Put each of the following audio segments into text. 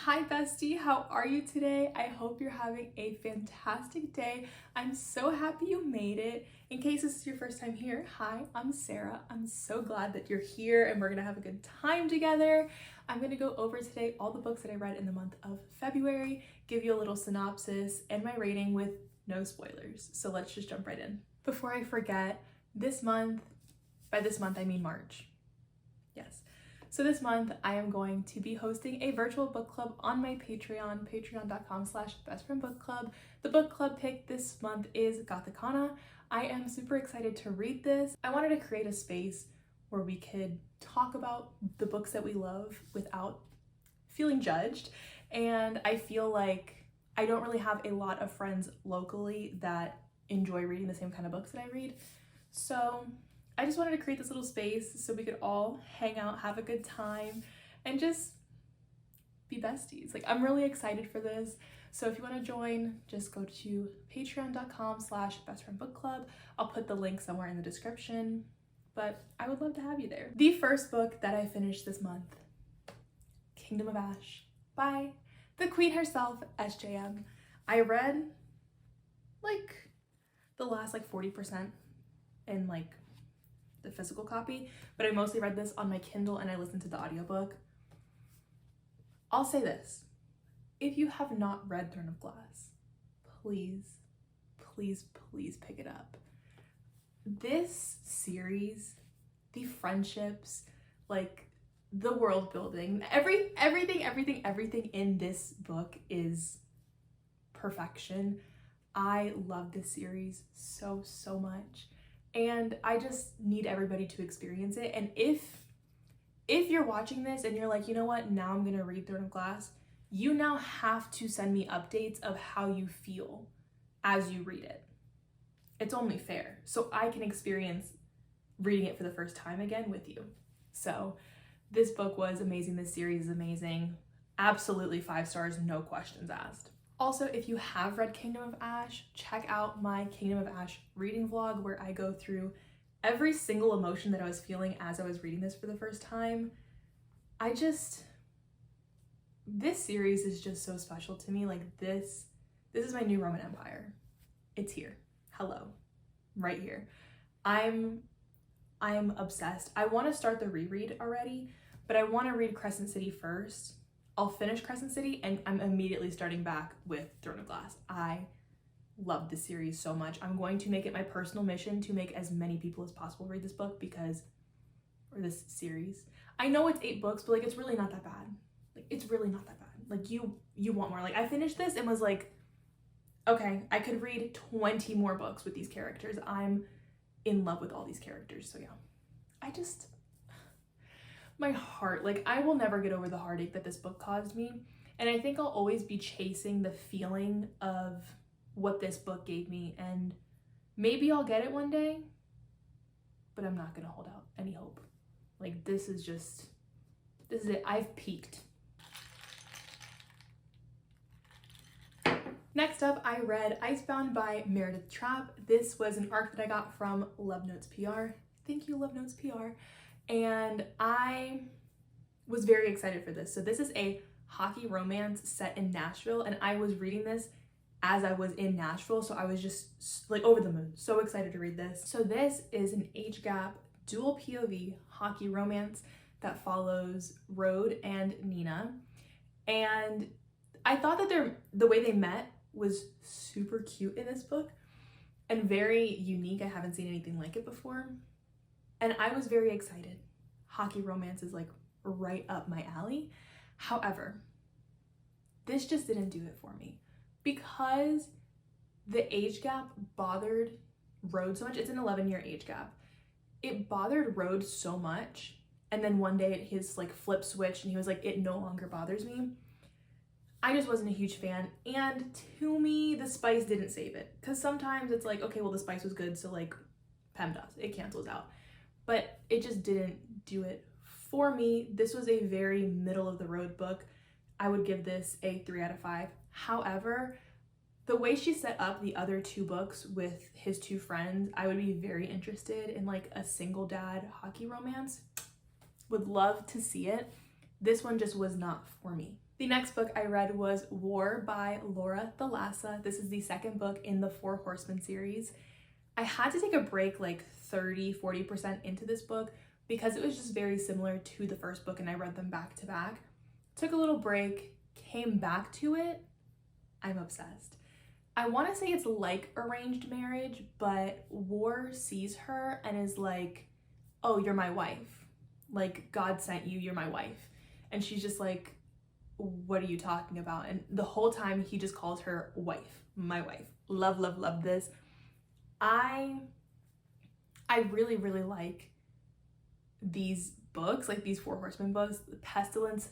Hi bestie, how are you today? I hope you're having a fantastic day. I'm so happy you made it. In case this is your first time here, hi, I'm Sarah. I'm so glad that you're here and we're gonna have a good time together. I'm gonna go over today all the books that I read in the month of February, give you a little synopsis and my rating with no spoilers. So let's just jump right in. Before I forget, this month, by this month I mean March. Yes. So this month I am going to be hosting a virtual book club on my Patreon, patreon.com/bestfriendbookclub. The book club pick this month is Gothicana. I am super excited to read this. I wanted to create a space where we could talk about the books that we love without feeling judged. And I feel like I don't really have a lot of friends locally that enjoy reading the same kind of books that I read. So I just wanted to create this little space so we could all hang out, have a good time, and just be besties. Like, I'm really excited for this. So if you want to join, just go to patreon.com/bestfriendbookclub. I'll put the link somewhere in the description, but I would love to have you there. The first book that I finished this month, Kingdom of Ash by the queen herself, SJM. I read like the last 40% in the physical copy, but I mostly read this on my Kindle and I listened to the audiobook. I'll say this, if you have not read Throne of Glass, please, please, please pick it up. This series, the friendships, the world building, everything in this book is perfection. I love this series so much. And I just need everybody to experience it. And if you're watching this and you're like, you know what, now I'm gonna read Throne of Glass, you now have to send me updates of how you feel as you read it. It's only fair. So I can experience reading it for the first time again with you. So this book was amazing. This series is amazing. Absolutely 5 stars, no questions asked. Also, if you have read Kingdom of Ash, check out my Kingdom of Ash reading vlog where I go through every single emotion that I was feeling as I was reading this for the first time. This series is just so special to me. This is my new Roman Empire. It's here. Hello. Right here. I'm obsessed. I want to start the reread already, but I want to read Crescent City first. I'll finish Crescent City and I'm immediately starting back with Throne of Glass. I love this series so much. I'm going to make it my personal mission to make as many people as possible read this book or this series. I know it's 8 books, but it's really not that bad. It's really not that bad. You want more. I finished this and was like, okay, I could read 20 more books with these characters. I'm in love with all these characters. So yeah, my heart, I will never get over the heartache that this book caused me. And I think I'll always be chasing the feeling of what this book gave me. And maybe I'll get it one day, but I'm not gonna hold out any hope. This is it. I've peaked. Next up, I read Icebound by Meredith Trapp. This was an arc that I got from Love Notes PR. Thank you, Love Notes PR. And I was very excited for this. So this is a hockey romance set in Nashville, and I was reading this as I was in Nashville, so I was just over the moon. So excited to read this. So this is an age gap dual POV hockey romance that follows Rode and Nina. And I thought that the way they met was super cute in this book and very unique. I haven't seen anything like it before. And I was very excited. Hockey romance is right up my alley. However, this just didn't do it for me because the age gap bothered Rode so much. It's an 11-year age gap. It bothered Rode so much. And then one day his flip switched and he was like, it no longer bothers me. I just wasn't a huge fan. And to me, the spice didn't save it. Because sometimes it's okay, well, the spice was good, so PEMDAS, it cancels out. But it just didn't do it for me. This was a very middle of the road book. I would give this a 3 out of 5. However, the way she set up the other 2 books with his 2 friends, I would be very interested in a single dad hockey romance. Would love to see it. This one just was not for me. The next book I read was War by Laura Thalassa. This is the second book in the Four Horsemen series. I had to take a break like 30-40% into this book because it was just very similar to the first book and I read them back to back. Took a little break, came back to it. I'm obsessed. I want to say it's like arranged marriage, but War sees her and is like, oh, you're my wife. Like, God sent you, you're my wife. And she's just like, what are you talking about? And the whole time he just calls her wife, my wife. Love, love, love this. I really, really like these books, like these Four Horsemen books. Pestilence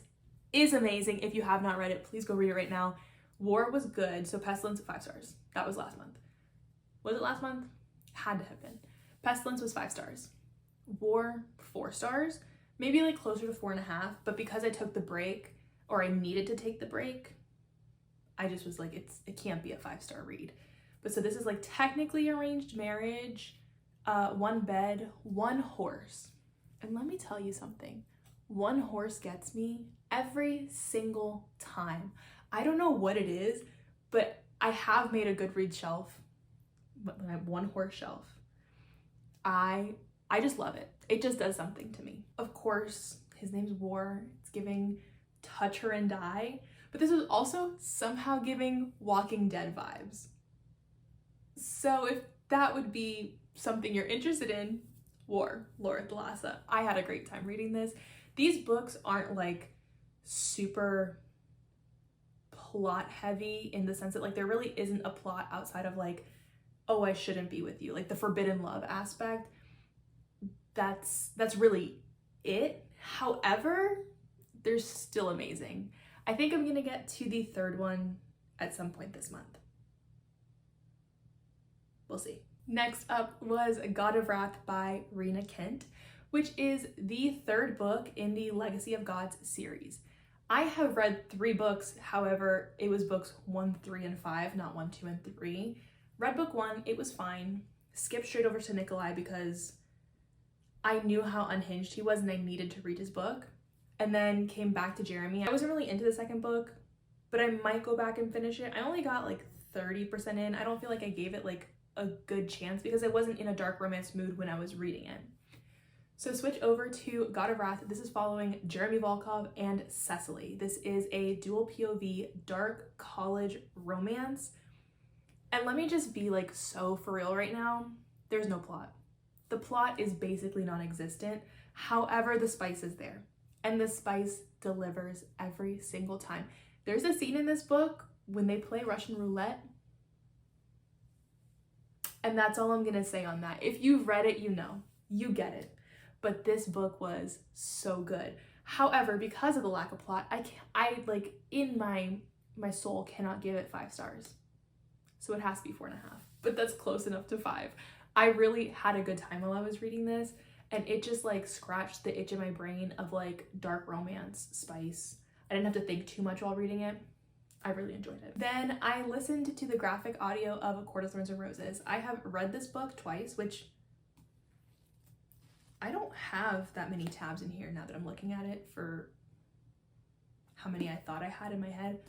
is amazing. If you have not read it, please go read it right now. War was good, so Pestilence 5 stars. That was last month. Was it last month? Had to have been. Pestilence was 5 stars. War 4 stars, maybe like closer to 4.5, but because I took the break, or I needed to take the break, I just was like, it can't be a 5-star read. But so this is like technically arranged marriage, 1 bed, 1 horse. And let me tell you something, 1 horse gets me every single time. I don't know what it is, but I have made a Goodreads shelf, my 1 horse shelf. I just love it. It just does something to me. Of course, his name's War. It's giving Touch Her and Die, but this is also somehow giving Walking Dead vibes. So if that would be something you're interested in, War, Laura Thalassa. I had a great time reading this. These books aren't like super plot heavy in the sense that like there really isn't a plot outside of like, oh, I shouldn't be with you, like the forbidden love aspect. That's really it. However, they're still amazing. I think I'm gonna get to the 3rd one at some point this month. We'll see. Next up was God of Wrath by Rena Kent, which is the 3rd book in the Legacy of Gods series. I have read 3 books, however, it was books 1, 3, and 5, not 1, 2, and 3. Read book 1, it was fine. Skipped straight over to Nikolai because I knew how unhinged he was and I needed to read his book. And then came back to Jeremy. I wasn't really into the 2nd book, but I might go back and finish it. I only got like 30% in. I don't feel like I gave it like a good chance because I wasn't in a dark romance mood when I was reading it. So switch over to God of Wrath. This is following Jeremy Volkov and Cecily. This is a dual POV dark college romance. And let me just be like so for real right now. There's no plot. The plot is basically non-existent. However, the spice is there. And the spice delivers every single time. There's a scene in this book when they play Russian roulette. And that's all I'm gonna say on that. If you've read it, you know, you get it. But this book was so good. However, because of the lack of plot, I like in my soul cannot give it 5 stars. So it has to be 4.5, but that's close enough to 5. I really had a good time while I was reading this. And it just like scratched the itch in my brain of like dark romance spice. I didn't have to think too much while reading it. I really enjoyed it. Then I listened to the graphic audio of A Court of Thorns and Roses. I have read this book twice, which I don't have that many tabs in here now that I'm looking at it for how many I thought I had in my head.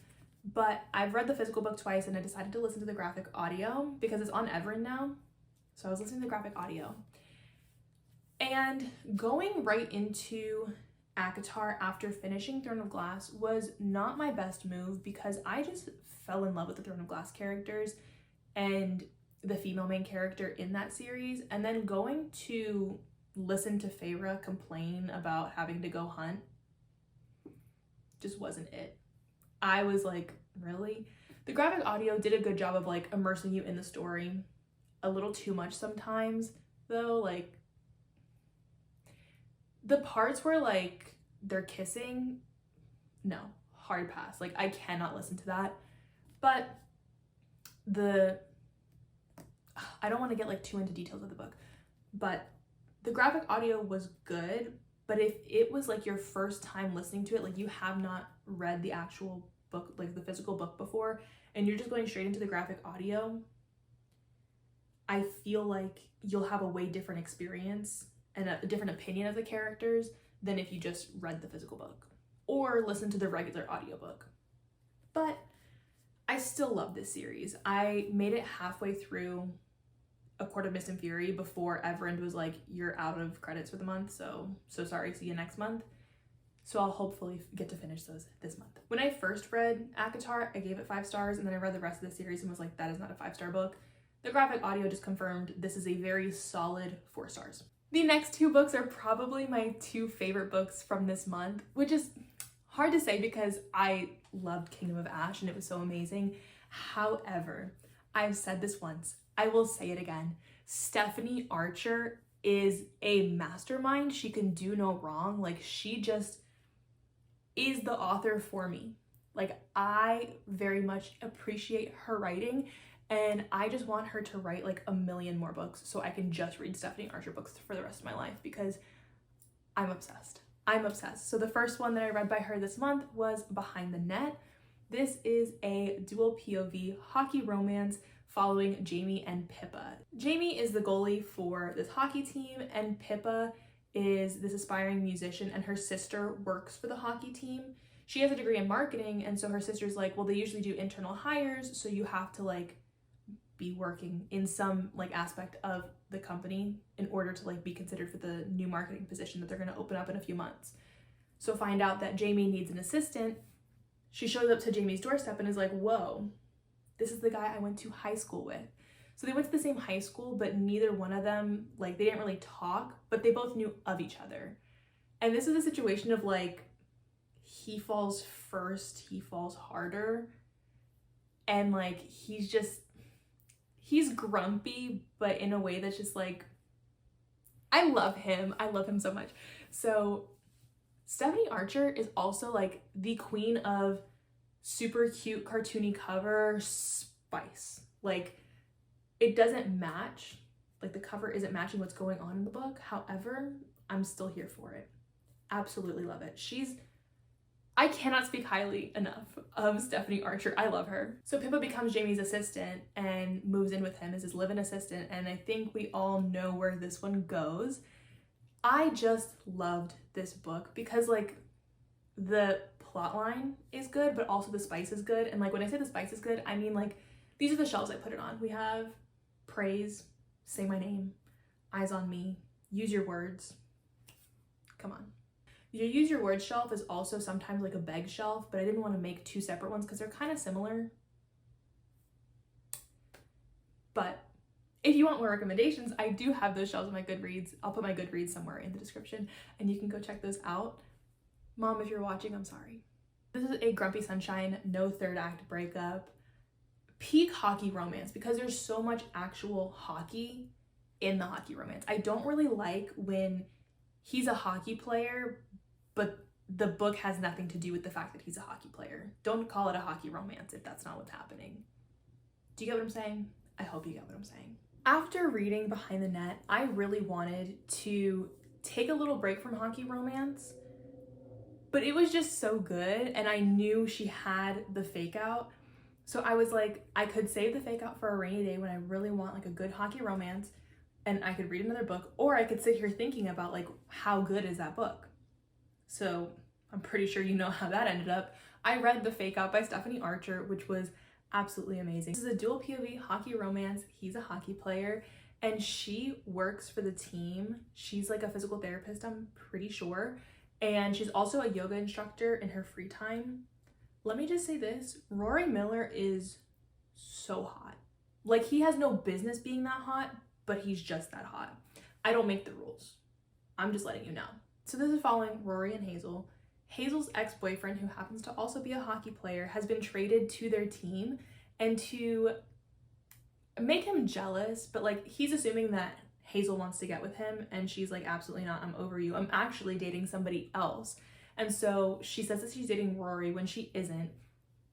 But I've read the physical book twice and I decided to listen to the graphic audio because it's on Everin now. So I was listening to the graphic audio. And going right into ACOTAR after finishing Throne of Glass was not my best move because I just fell in love with the Throne of Glass characters and the female main character in that series. And then going to listen to Feyre complain about having to go hunt just wasn't it. I was like, really? The graphic audio did a good job of like immersing you in the story. A little too much sometimes though, like the parts where like they're kissing, no, hard pass. Like I cannot listen to that. But I don't want to get like too into details of the book, but the graphic audio was good. But if it was like your first time listening to it, like you have not read the actual book, like the physical book before, and you're just going straight into the graphic audio, I feel like you'll have a way different experience and a different opinion of the characters than if you just read the physical book or listen to the regular audiobook. But I still love this series. I made it halfway through A Court of Mist and Fury before Everend was like, you're out of credits for the month, so sorry, see you next month. So I'll hopefully get to finish those this month. When I first read ACOTAR, I gave it 5 stars, and then I read the rest of the series and was like, that is not a 5-star book. The graphic audio just confirmed this is a very solid 4 stars. The next 2 books are probably my 2 favorite books from this month, which is hard to say because I loved Kingdom of Ash and it was so amazing. However, I've said this once, I will say it again. Stephanie Archer is a mastermind. She can do no wrong. Like, she just is the author for me. Like, I very much appreciate her writing, and I just want her to write like a million more books so I can just read Stephanie Archer books for the rest of my life because I'm obsessed. I'm obsessed. So the first one that I read by her this month was Behind the Net. This is a dual POV hockey romance following Jamie and Pippa. Jamie is the goalie for this hockey team, and Pippa is this aspiring musician, and her sister works for the hockey team. She has a degree in marketing, and so her sister's like, well, they usually do internal hires, so you have to like be working in some like aspect of the company in order to like be considered for the new marketing position that they're going to open up in a few months. So find out that Jamie needs an assistant. She shows up to Jamie's doorstep and is like, whoa, this is the guy I went to high school with. So they went to the same high school, but neither one of them, like, they didn't really talk, but they both knew of each other. And this is a situation of like, he falls first, he falls harder. And like, he's grumpy, but in a way that's just like, I love him so much. So Stephanie Archer is also like the queen of super cute cartoony cover spice. Like, it doesn't match, like the cover isn't matching what's going on in the book. However, I'm still here for it. Absolutely love it. I cannot speak highly enough of Stephanie Archer. I love her. So Pippa becomes Jamie's assistant and moves in with him as his live-in assistant, and I think we all know where this one goes. I just loved this book because like the plot line is good, but also the spice is good. And like when I say the spice is good, I mean like these are the shelves I put it on. We have Praise, Say My Name, Eyes on Me, Use Your Words. Come on. Your Use Your Words shelf is also sometimes like a beg shelf, but I didn't want to make 2 separate ones because they're kind of similar. But if you want more recommendations, I do have those shelves on my Goodreads. I'll put my Goodreads somewhere in the description and you can go check those out. Mom, if you're watching, I'm sorry. This is a Grumpy Sunshine, no 3rd act breakup, peak hockey romance because there's so much actual hockey in the hockey romance. I don't really like when he's a hockey player, but the book has nothing to do with the fact that he's a hockey player. Don't call it a hockey romance if that's not what's happening. Do you get what I'm saying? I hope you get what I'm saying. After reading Behind the Net, I really wanted to take a little break from hockey romance, but it was just so good, and I knew she had the fake out. So I was like, I could save the fake out for a rainy day when I really want like a good hockey romance, and I could read another book, or I could sit here thinking about like, how good is that book? So I'm pretty sure you know how that ended up. I read The Fake Out by Stephanie Archer, which was absolutely amazing. This is a dual POV hockey romance. He's a hockey player and she works for the team. She's like a physical therapist, I'm pretty sure. And she's also a yoga instructor in her free time. Let me just say this, Rory Miller is so hot. Like, he has no business being that hot, but he's just that hot. I don't make the rules. I'm just letting you know. So this is following Rory and Hazel. Hazel's ex-boyfriend, who happens to also be a hockey player, has been traded to their team, and to make him jealous, but like he's assuming that Hazel wants to get with him, and she's like, absolutely not, I'm over you. I'm actually dating somebody else. And so she says that she's dating Rory when she isn't.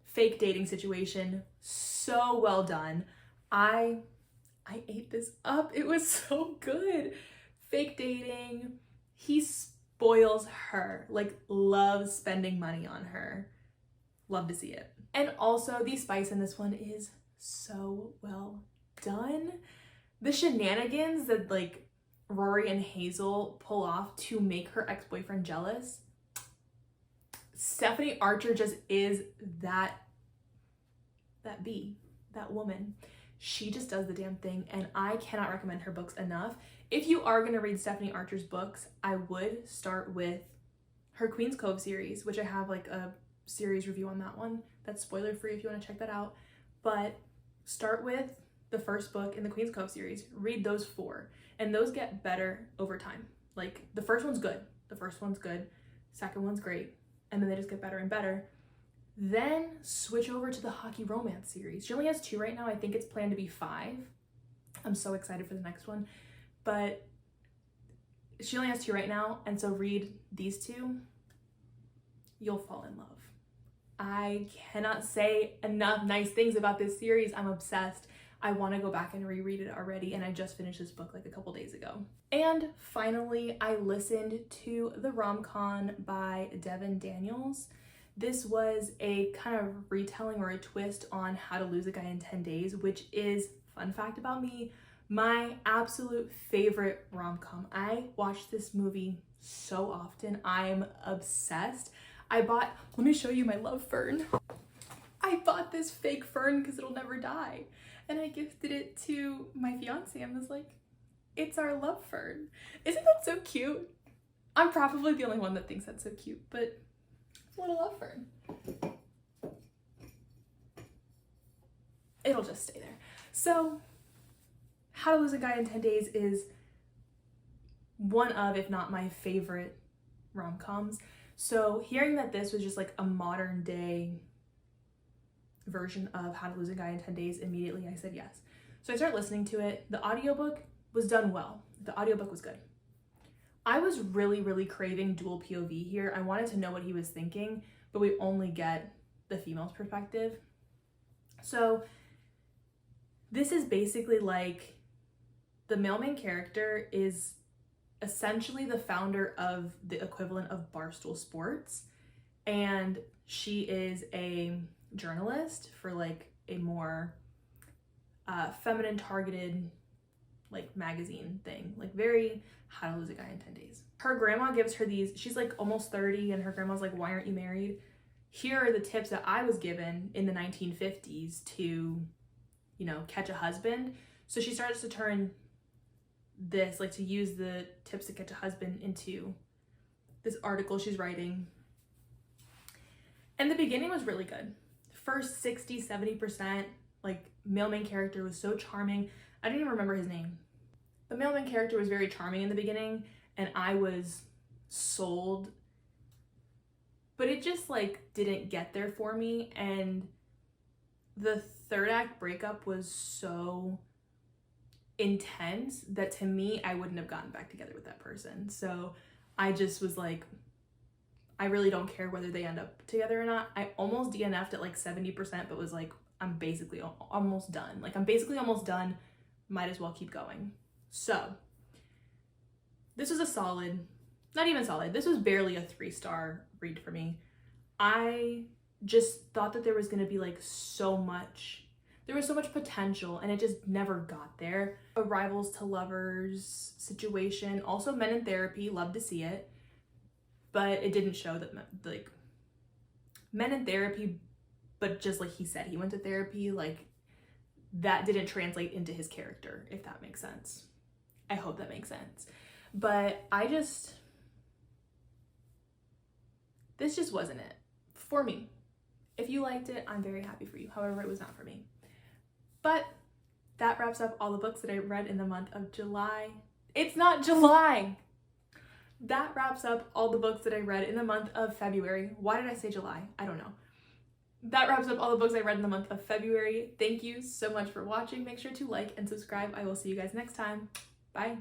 Fake dating situation, so well done. I ate this up. It was so good. Fake dating. He spoils her, like loves spending money on her. Love to see it. And also the spice in this one is so well done. The shenanigans that like Rory and Hazel pull off to make her ex-boyfriend jealous, Stephanie Archer just is that woman. She just does the damn thing, and I cannot recommend her books enough. If you are going to read Stephanie Archer's books, I would start with her Queen's Cove series, which I have like a series review on that one. That's spoiler free if you want to check that out. But start with the first book in the Queen's Cove series. Read those 4, and those get better over time. Like the first one's good. Second one's great. And then they just get better and better. Then switch over to the Hockey Romance series. She only has 2 right now. I think it's planned to be 5. I'm so excited for the next one. But she only has 2 right now, and so read these 2. You'll fall in love. I cannot say enough nice things about this series. I'm obsessed. I want to go back and reread it already, and I just finished this book like a couple days ago. And finally, I listened to The Rom-Con by Devin Daniels. This was a kind of retelling or a twist on How to Lose a Guy in 10 Days, which is, fun fact about me, my absolute favorite rom-com. I watch this movie so often. I'm obsessed. Let me show you my love fern. I bought this fake fern because it'll never die. And I gifted it to my fiance and was like, it's our love fern. Isn't that so cute? I'm probably the only one that thinks that's so cute, but it's a little love fern. It'll just stay there. So, How to Lose a Guy in 10 Days is one of, if not my favorite rom-coms. So hearing that this was just like a modern day version of How to Lose a Guy in 10 Days, immediately I said yes. So I started listening to it. The audiobook was done well. The audiobook was good. I was really craving dual POV here. I wanted to know what he was thinking, but we only get the female's perspective. So this is basically like the male main character is essentially the founder of the equivalent of Barstool Sports, and she is a journalist for like a more feminine targeted like magazine thing, like very How to Lose a Guy in 10 Days. Her grandma gives her these, she's like almost 30, and her grandma's like, why aren't you married? Here are the tips that I was given in the 1950s to, you know, catch a husband. So she starts to turn this, like to use the tips to catch a husband into this article she's writing. And the beginning was really good. First 60-70%, like male main character was so charming. I don't even remember his name. The male main character was very charming in the beginning, and I was sold, but it just like didn't get there for me. And the third act breakup was so intense that to me, I wouldn't have gotten back together with that person. So I just was like, I really don't care whether they end up together or not. I almost DNF'd at like 70%, but was like, I'm basically almost done. Like, I'm basically almost done. Might as well keep going. So this was a solid, not even solid, this was barely a 3-star read for me. I just thought that there was going to be like there was so much potential, and it just never got there. A rivals to lovers situation, also Men in Therapy, love to see it, but it didn't show that like Men in Therapy, but just like he said, he went to therapy, like that didn't translate into his character, if that makes sense. I hope that makes sense. But this just wasn't it for me. If you liked it, I'm very happy for you. However, it was not for me. But that wraps up all the books that I read in the month of July. It's not July! That wraps up all the books that I read in the month of February. Why did I say July? I don't know. That wraps up all the books I read in the month of February. Thank you so much for watching. Make sure to like and subscribe. I will see you guys next time. Bye.